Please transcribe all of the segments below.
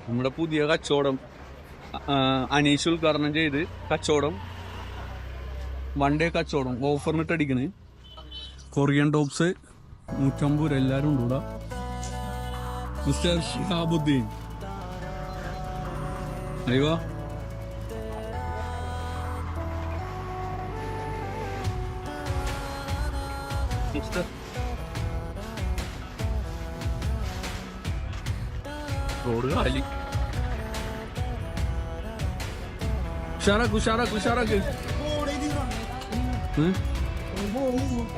നമ്മുടെ പുതിയ കച്ചവടം അനീഷ് ഉദ്ഘാടനം ചെയ്ത് കച്ചവടം വൺ ഡേ കച്ചവടം ഓഫറിനിട്ട് അടിക്കണ്. കൊറിയൻ ടോപ്സ് 150 രൂപ. എല്ലാരും ഉണ്ട് ഇവിടെ. മിസ്റ്റർ ഷിഹാബുദ്ദീൻ അയ്യോ റോഡ് കാലി. ഉഷാറാക്ക്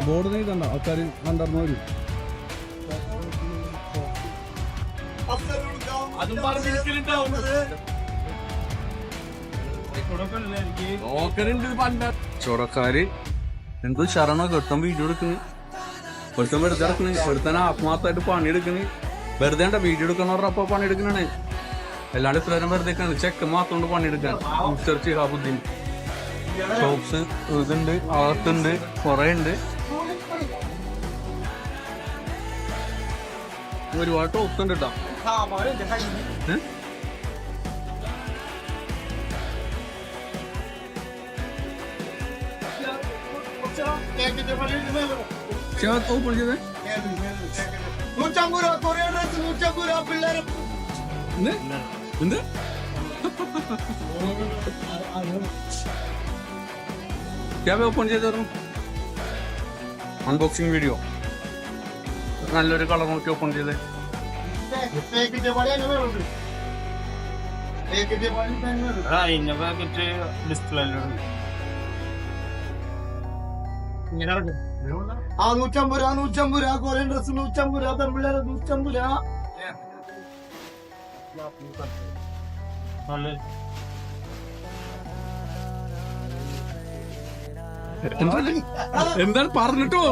ബോർഡ് നീ കണ്ട ആൾക്കാർ കണ്ടറിഞ്ഞു വരും. ചോറക്കാര് എന്ത് ശരണോ ഒരുത്തൻ വീഡിയോ എടുക്കണ്, ഒരുത്തൻ വെറുതെ ഇറക്കണ്, ഒരുത്തൻ ആത്മാർത്ഥമായിട്ട് പണിയെടുക്കണ്. വെറുതെ വീഡിയോ എടുക്കണവരുടെ അപ്പൊ പണിയെടുക്കണേ, അല്ലാണ്ട് ഇത്ര നേരം വെറുതെ ചെക്ക് മാത്രം കൊണ്ട് പണിയെടുക്കാൻ. മിസ്റ്റർ ഷിഹാബുദ്ദീൻ ഷോപ്സ് ഇതുണ്ട്, അകത്തുണ്ട്, കൊറേ ഉണ്ട്. ഒരുപാട് ടോപ്സ് ഉണ്ട് കേട്ടോ. ഓപ്പൺ ചെയ്തേ എന്ത് ഓപ്പൺ ചെയ്തു. അൺബോക്സിംഗ് വീഡിയോ നല്ലൊരു കളർ നോക്കി ഓപ്പൺ ചെയ്തേ. ആ 150 രൂപ കൊറിയൻ ഡ്രസ് 150 രൂപ, പെൺപിള്ളേരെ 150 രൂപ. എന്താണ് പറഞ്ഞിട്ടോ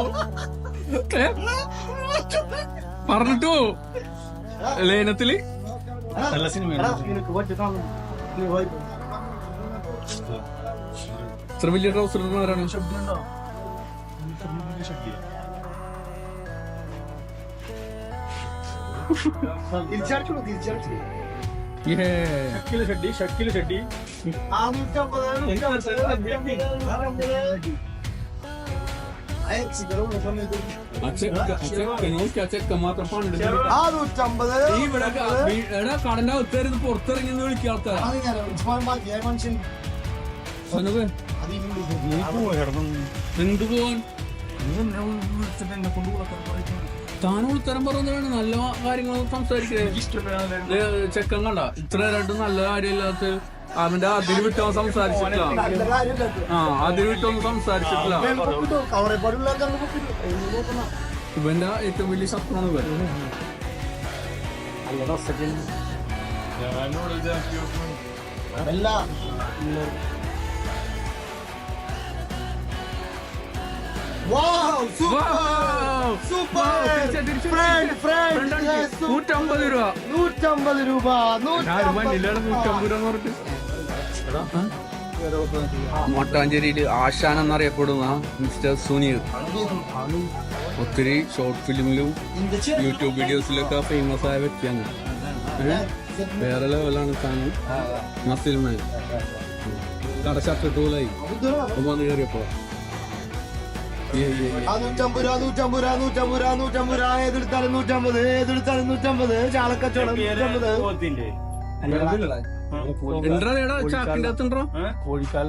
ലേനത്തില് നല്ല സിനിമ. ഇത്ര വലിയ ട്രൗസർ ഇടുന്നവരാണ്. കടന്റെ അകത്തായിരുന്നു പുറത്തിറങ്ങി വിളിക്കുക ആൾക്കാർ. എന്ത് പോവാൻ താനും ഉത്തരം പറയുന്നതാണ്. നല്ല കാര്യങ്ങൾ സംസാരിക്കുന്നത് ചെക്കൻ കണ്ട ഇത്ര രണ്ടും നല്ല കാര്യമില്ലാത്ത അവന്റെ അതിര് വിട്ടവൻ സംസാരിച്ചിട്ടില്ല. അതിര് വിട്ടൊന്നും സംസാരിച്ചിട്ടില്ല. ഇവന്റെ ഏറ്റവും വലിയ ശത്രുവാണ് ഇവൻ. Wow, super! Super! Friend! 150 രൂപ. 150 രൂപ. മട്ടാഞ്ചേരിയില് ആശാൻ എന്നറിയപ്പെടുന്ന മിസ്റ്റർ സുനീർ ഒത്തിരി ഷോർട്ട് ഫിലിമിലും യൂട്യൂബ് വീഡിയോസിലൊക്കെ ഫേമസ് ആയ വ്യക്തിയാണ്. വേറെ ലെവലാണ് സാധനം. മസിൽമാൻ കടശാട്ടൂലായി വന്ന് കയറിയപ്പോ 150 രൂപ. ഏതെടുത്താലും 150. ചാളക്കച്ചവടം 150. ചാക്കിന്റെ അകത്തുണ്ടോ? കോഴിക്കാൽ